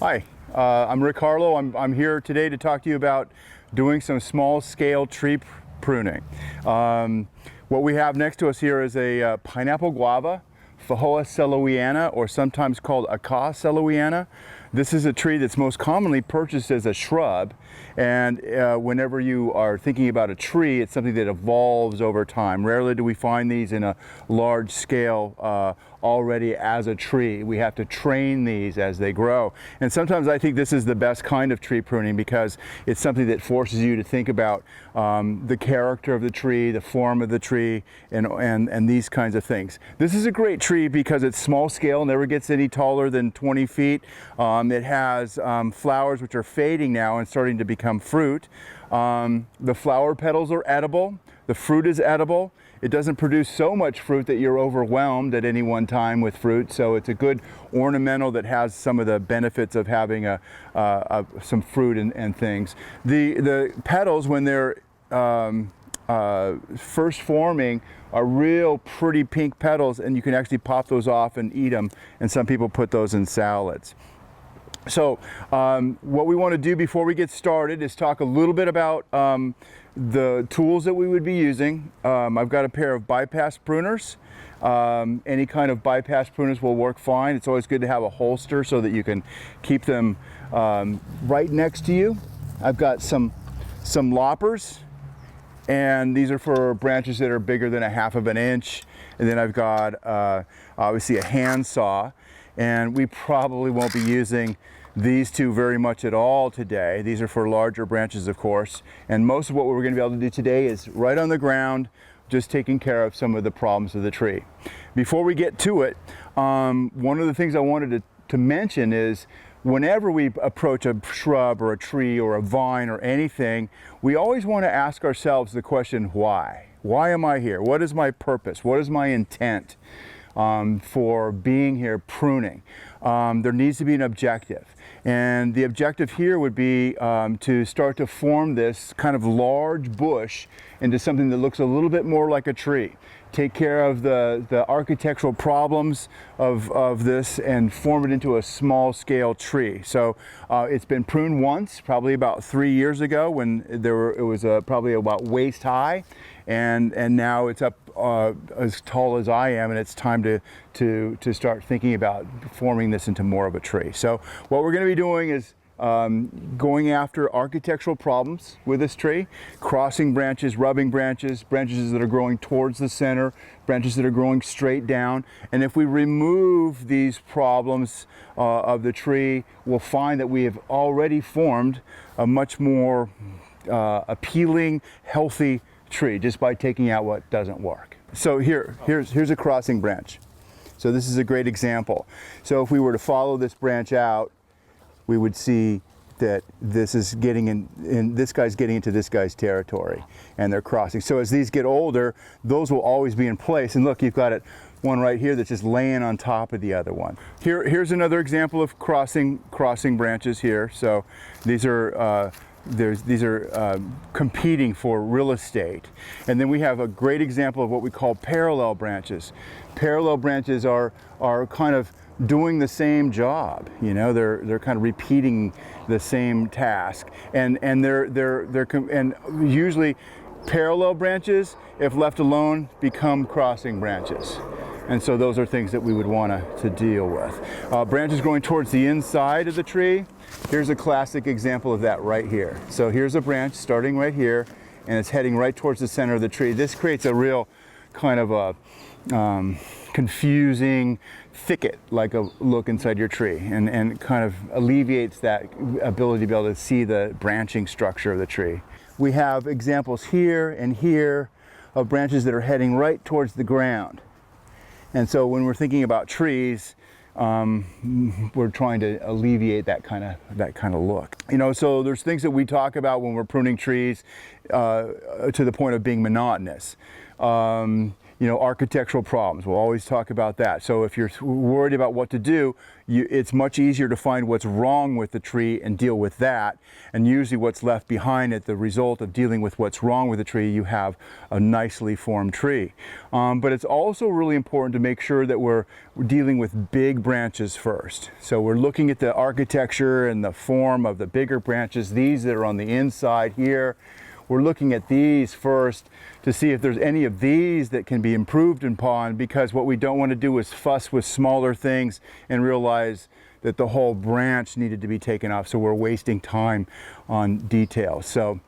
Hi, I'm Rick Harlow. I'm here today to talk to you about doing some small-scale tree pruning. What we have next to us here is a pineapple guava, Fahoa celoiana, or sometimes called Acacia celoiana. This is a tree that's most commonly purchased as a shrub, and whenever you are thinking about a tree, it's something that evolves over time. Rarely do we find these in a large scale already as a tree. We have to train these as they grow. And sometimes I think this is the best kind of tree pruning because it's something that forces you to think about the character of the tree, the form of the tree, and these kinds of things. This is a great tree because it's small scale, never gets any taller than 20 feet. It has flowers which are fading now and starting to become fruit. The flower petals are edible. The fruit is edible. It doesn't produce so much fruit that you're overwhelmed at any one time with fruit, so it's a good ornamental that has some of the benefits of having some fruit and things. The petals, when they're first forming, are real pretty pink petals, and you can actually pop those off and eat them, and some people put those in salads. So what we want to do before we get started is talk a little bit about the tools that we would be using. I've got a pair of bypass pruners. Any kind of bypass pruners will work fine. It's always good to have a holster so that you can keep them right next to you. I've got some loppers, and these are for branches that are bigger than 1/2 inch. And then I've got obviously a hand saw, and we probably won't be using these two very much at all today. These are for larger branches, of course, and most of what we're going to be able to do today is right on the ground, just taking care of some of the problems of the tree. Before we get to it, one of the things I wanted to mention is whenever we approach a shrub or a tree or a vine or anything, we always want to ask ourselves the question, why? Why am I here? What is my purpose? What is my intent for being here pruning? There needs to be an objective. And the objective here would be to start to form this kind of large bush into something that looks a little bit more like a tree. Take care of the architectural problems of this and form it into a small scale tree. So it's been pruned once, probably about 3 years ago, when it was probably about waist high, and now it's up as tall as I am, and it's time to start thinking about forming this into more of a tree. So what we're going to be doing is going after architectural problems with this tree, crossing branches, rubbing branches, branches that are growing towards the center, branches that are growing straight down. And if we remove these problems of the tree, we'll find that we have already formed a much more appealing, healthy tree just by taking out what doesn't work. So here's a crossing branch. So this is a great example. So if we were to follow this branch out, we would see that this is getting in this guy's getting into this guy's territory, and they're crossing. So as these get older, those will always be in place. And look, you've got one right here that's just laying on top of the other one. Here's another example of crossing branches here. So these are competing for real estate. And then we have a great example of what we call parallel branches. Parallel branches are kind of doing the same job, you know, they're kind of repeating the same task, and usually parallel branches, if left alone, become crossing branches. And so those are things that we would want to deal with. Branches growing towards the inside of the tree. Here's a classic example of that right here. So here's a branch starting right here, and it's heading right towards the center of the tree. This creates a real kind of a confusing thicket like a look inside your tree, and kind of alleviates that ability to be able to see the branching structure of the tree. We have examples here and here of branches that are heading right towards the ground. And so when we're thinking about trees, we're trying to alleviate that kind of look. You know, so there's things that we talk about when we're pruning trees to the point of being monotonous. architectural problems. We'll always talk about that. So if you're worried about what to do, it's much easier to find what's wrong with the tree and deal with that. And usually what's left behind at the result of dealing with what's wrong with the tree, you have a nicely formed tree. But it's also really important to make sure that we're dealing with big branches first. So we're looking at the architecture and the form of the bigger branches, these that are on the inside here. We're looking at these first to see if there's any of these that can be improved upon, because what we don't want to do is fuss with smaller things and realize that the whole branch needed to be taken off, so we're wasting time on details. So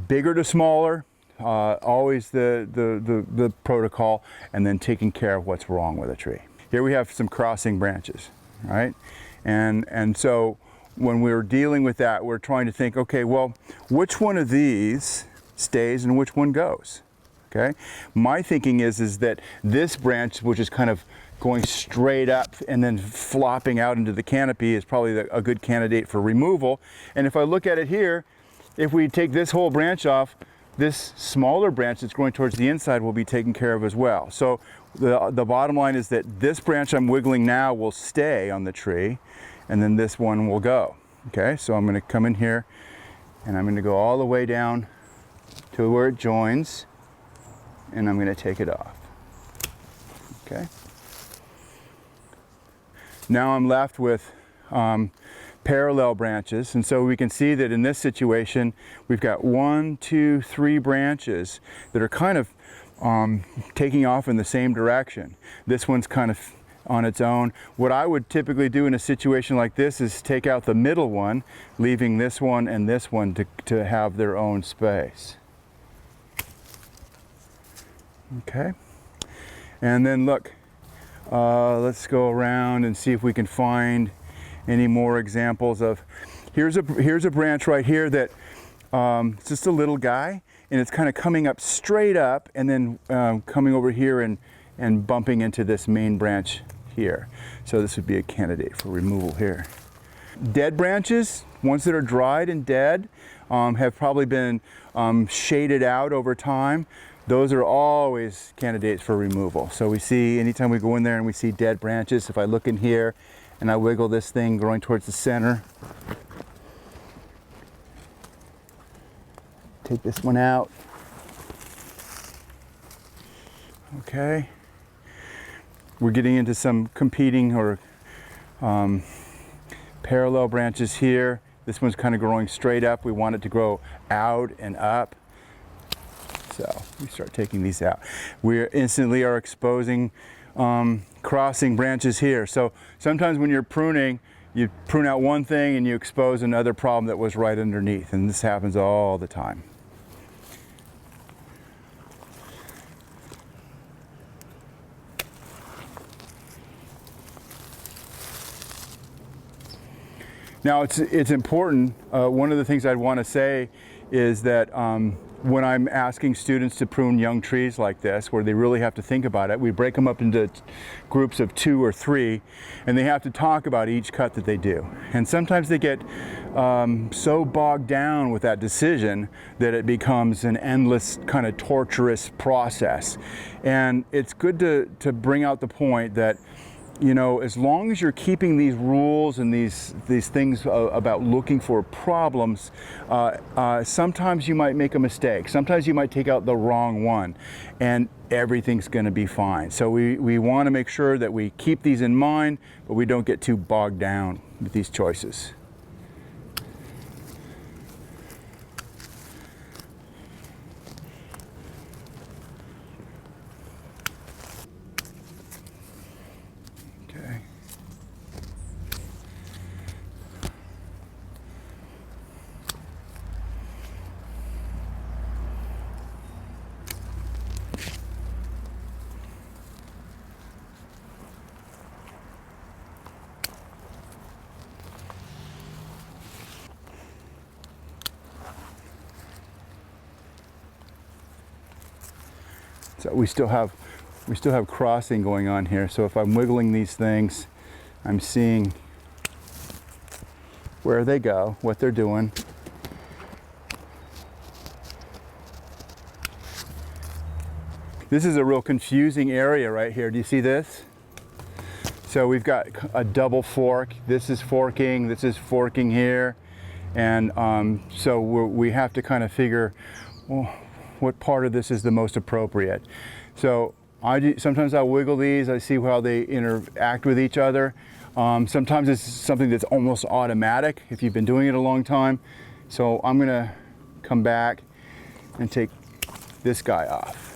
bigger to smaller, always the protocol, and then taking care of what's wrong with a tree. Here we have some crossing branches, right? And so when we're dealing with that, we're trying to think, okay, well, which one of these stays and which one goes? Okay, my thinking is that this branch, which is kind of going straight up and then flopping out into the canopy, is probably a good candidate for removal. And if I look at it here, if we take this whole branch off, this smaller branch that's growing towards the inside will be taken care of as well. So the bottom line is that this branch I'm wiggling now will stay on the tree, and then this one will go. Okay, so I'm going to come in here and I'm going to go all the way down to where it joins, and I'm going to take it off. Okay. Now I'm left with parallel branches, and so we can see that in this situation we've got 1, 2, 3 branches that are kind of taking off in the same direction. This one's kind of on its own. What I would typically do in a situation like this is take out the middle one, leaving this one and this one to have their own space. Okay, and then look, let's go around and see if we can find any more examples of, here's a branch right here that it's just a little guy, and it's kind of coming up straight up and then coming over here and bumping into this main branch here. So this would be a candidate for removal here. Dead branches, ones that are dried and dead, have probably been shaded out over time. Those are always candidates for removal. So we see, anytime we go in there and we see dead branches, if I look in here and I wiggle this thing growing towards the center, take this one out. Okay. We're getting into some competing or parallel branches here. This one's kind of growing straight up. We want it to grow out and up. So we start taking these out. We instantly are exposing crossing branches here. So sometimes when you're pruning, you prune out one thing and you expose another problem that was right underneath. And this happens all the time. Now it's important, one of the things I'd want to say is that when I'm asking students to prune young trees like this, where they really have to think about it, we break them up into groups of 2 or 3, and they have to talk about each cut that they do. And sometimes they get so bogged down with that decision that it becomes an endless kind of torturous process. And it's good to bring out the point that, you know, as long as you're keeping these rules and these things about looking for problems, sometimes you might make a mistake. Sometimes you might take out the wrong one, and everything's going to be fine. So we want to make sure that we keep these in mind, but we don't get too bogged down with these choices. So we still have crossing going on here. So if I'm wiggling these things, I'm seeing where they go, what they're doing. This is a real confusing area right here. Do you see this? So we've got a double fork. This is forking here. And so we have to kind of figure, well, what part of this is the most appropriate. So sometimes I'll wiggle these, I see how they interact with each other. Sometimes it's something that's almost automatic if you've been doing it a long time. So I'm gonna come back and take this guy off.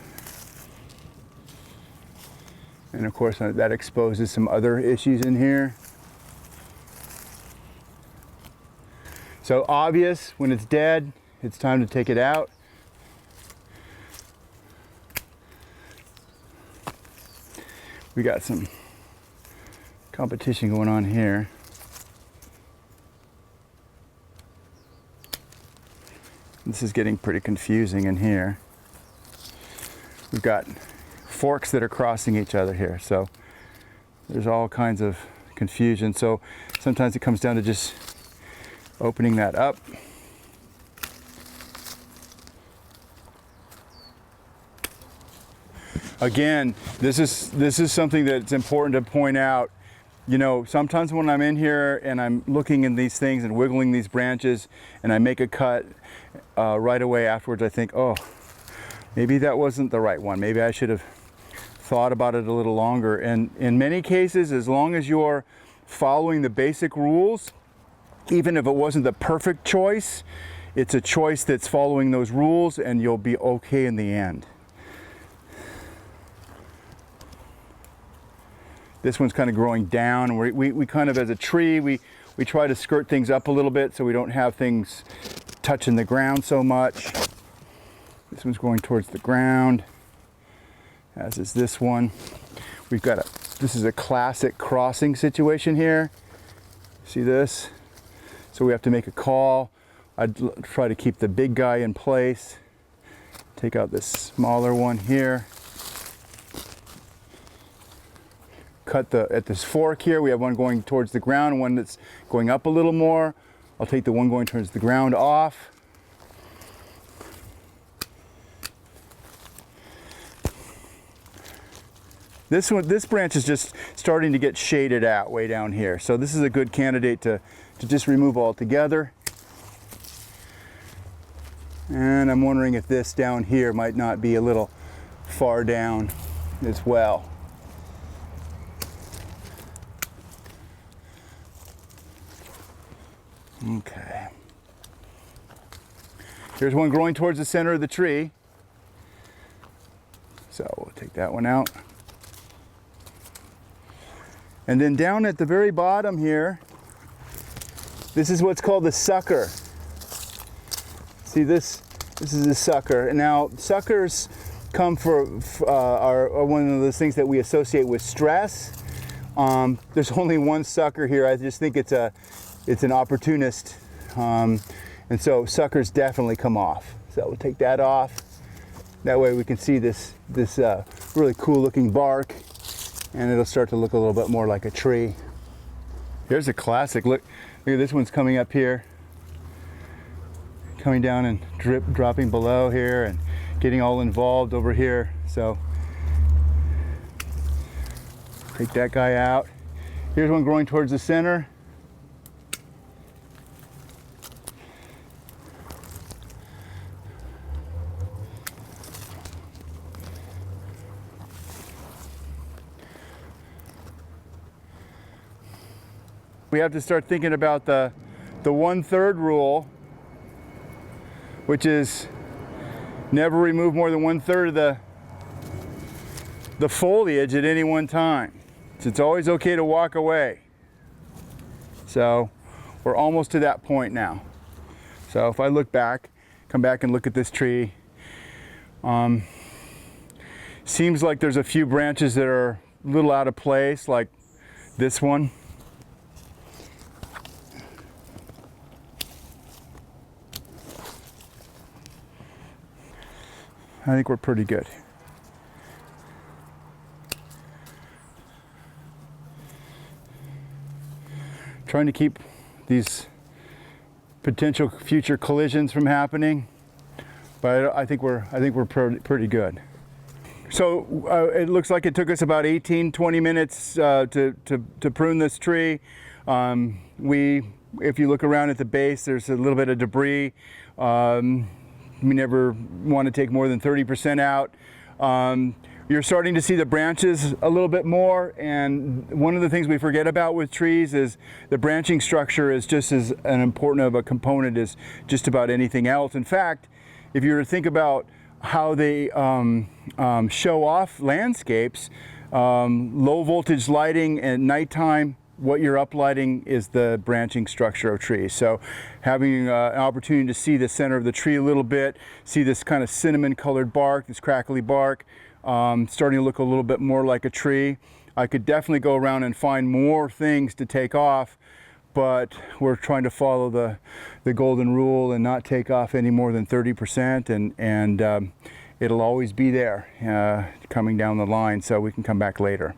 And of course that exposes some other issues in here. So obvious, when it's dead, it's time to take it out. We got some competition going on here. This is getting pretty confusing in here. We've got forks that are crossing each other here, so there's all kinds of confusion. So sometimes it comes down to just opening that up. Again, this is something that's important to point out. You know, sometimes when I'm in here and I'm looking in these things and wiggling these branches and I make a cut right away afterwards, I think, oh, maybe that wasn't the right one. Maybe I should have thought about it a little longer. And in many cases, as long as you're following the basic rules, even if it wasn't the perfect choice, it's a choice that's following those rules and you'll be okay in the end. This one's kind of growing down. We kind of, as a tree, we try to skirt things up a little bit so we don't have things touching the ground so much. This one's going towards the ground, as is this one. We've got this is a classic crossing situation here. See this? So we have to make a call. I'd try to keep the big guy in place. Take out this smaller one here. Cut at this fork here, we have one going towards the ground, one that's going up a little more. I'll take the one going towards the ground off. This branch is just starting to get shaded out way down here. So this is a good candidate to just remove altogether. And I'm wondering if this down here might not be a little far down as well. Okay. Here's one growing towards the center of the tree. So we'll take that one out. And then down at the very bottom here, this is what's called the sucker. See this? This is a sucker. And now suckers come are one of those things that we associate with stress. There's only one sucker here. I just think it's an opportunist, and so suckers definitely come off. So we'll take that off. That way we can see this really cool looking bark, and it'll start to look a little bit more like a tree. Here's a classic. Look at this one's coming up here, coming down and dropping below here, and getting all involved over here. So take that guy out. Here's one growing towards the center. We have to start thinking about the 1/3 rule, which is never remove more than 1/3 of the foliage at any one time. So it's always okay to walk away. So we're almost to that point now. So if I look back, come back and look at this tree, seems like there's a few branches that are a little out of place, like this one. I think we're pretty good. Trying to keep these potential future collisions from happening, but I think we're pretty good. So it looks like it took us about 18-20 minutes to prune this tree. If you look around at the base, there's a little bit of debris. We never want to take more than 30% out. You're starting to see the branches a little bit more, and one of the things we forget about with trees is the branching structure is just as an important of a component as just about anything else. In fact, if you were to think about how they show off landscapes, low voltage lighting at nighttime, what you're uplighting is the branching structure of trees. So having an opportunity to see the center of the tree a little bit, see this kind of cinnamon colored bark, this crackly bark, starting to look a little bit more like a tree. I could definitely go around and find more things to take off, but we're trying to follow the golden rule and not take off any more than 30%, and it'll always be there coming down the line, so we can come back later.